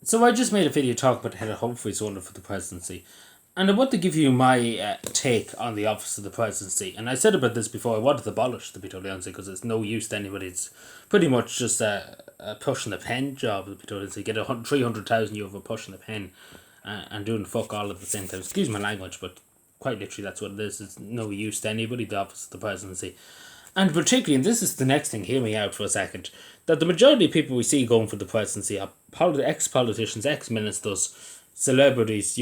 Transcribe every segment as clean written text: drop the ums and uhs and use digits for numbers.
So I just made a video talking about how Humphrey's running for the presidency. And I want to give you my take on the office of the presidency. And I said about this before, I wanted to abolish, to be totally honest, because it's no use to anybody. It's pretty much just a pushing the pen job, to be totally honest. You get 300,000 euro for pushing the pen and doing fuck all at the same time. Excuse my language, but quite literally that's what it is. It's no use to anybody, the office of the presidency. And particularly, and this is the next thing, hear me out for a second, that the majority of people we see going for the presidency are ex-politicians, ex-ministers, celebrities,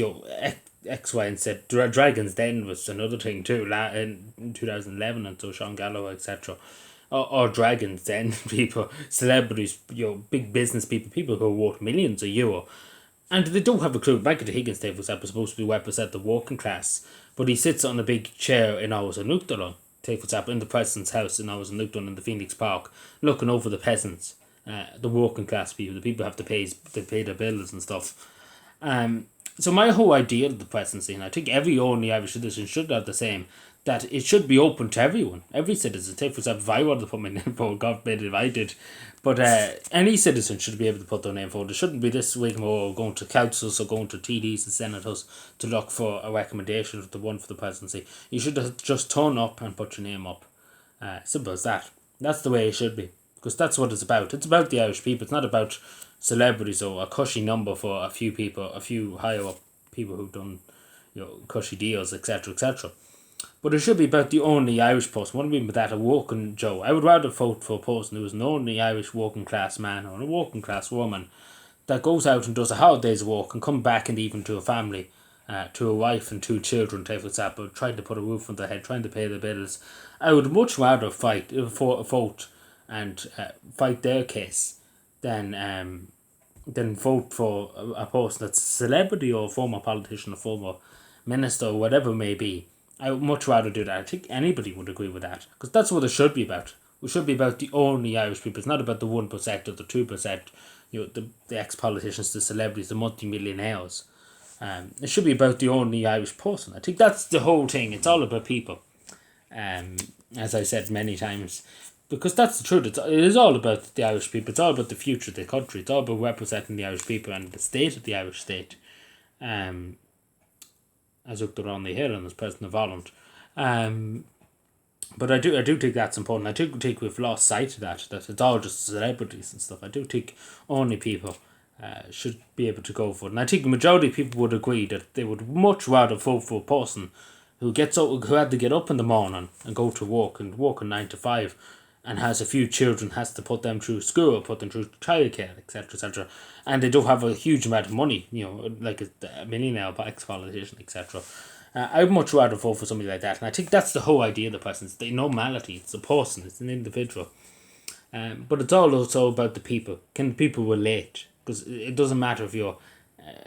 X, Y, and Z. Dragons Den was another thing too, in 2011, and so Sean Galloway, etc. Or Dragons Den people, celebrities, big business people, people who are worth millions of euro. And they don't have a clue. Michael Higgins, for example, supposed to be represent the working class, but he sits on a big chair in Ours and Nukdalon, take for example, in the president's house in Ours and Nukdalon in the Phoenix Park, looking over the peasants, the working class people, the people who have to pay their bills and stuff. So my whole idea of the presidency, and I think every only Irish citizen should have the same, that it should be open to everyone, every citizen. Take for example, if I wanted to put my name forward, God forbid if I did, but any citizen should be able to put their name forward. There shouldn't be this rigmarole going to councils or going to TDs and senators to look for a recommendation of the one for the presidency. You should just turn up and put your name up. Simple as that. That's the way it should be, because that's what it's about. It's about the Irish people. It's not about celebrities or a cushy number for a few people, a few higher up people who've done, cushy deals, etc., etc. But it should be about the only Irish person. What do I mean by that? A working Joe. I would rather vote for a person who is an only Irish working class man or a working class woman that goes out and does a hard day's work and come back and even to a family, to a wife and two children, take for example, trying to put a roof on their head, trying to pay their bills. I would much rather vote and fight their case than vote for a person that's a celebrity or a former politician, a former minister, or whatever it may be. I would much rather do that. I think anybody would agree with that, because that's what it should be about. It should be about the only Irish people. It's not about the 1% or the 2%, the ex-politicians, the celebrities, the multi-millionaires. It should be about the only Irish person. I think that's the whole thing. It's all about people. As I said many times, because that's the truth. It is all about the Irish people. It's all about the future of the country. It's all about representing the Irish people and the state of the Irish state. As Uachtar Ronnie Heron as president of Ireland. But I do think that's important. I do think we've lost sight of that it's all just celebrities and stuff. I do think only people should be able to go for it. And I think the majority of people would agree that they would much rather vote for a person who had to get up in the morning and go to work and work a 9 to 5 and has a few children, has to put them through school, put them through childcare, etc., etc., and they don't have a huge amount of money, like a millionaire, ex-politician, etc. I'd much rather vote for somebody like that, and I think that's the whole idea of the person. It's the normality, it's a person, it's an individual. But it's all also about the people. Can the people relate? Because it doesn't matter if you're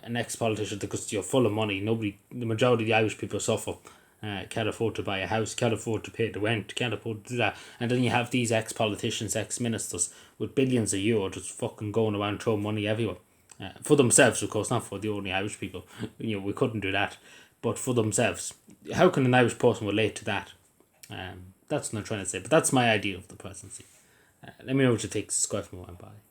an ex-politician, because you're full of money. The majority of the Irish people suffer. Can't afford to buy a house, can't afford to pay the rent, can't afford to do that. And then you have these ex-politicians, ex-ministers with billions of euro just fucking going around throwing money everywhere. For themselves, of course, not for the only Irish people. We couldn't do that. But for themselves. How can an Irish person relate to that? That's what I'm trying to say. But that's my idea of the presidency. Let me know what you think. Subscribe for more and bye.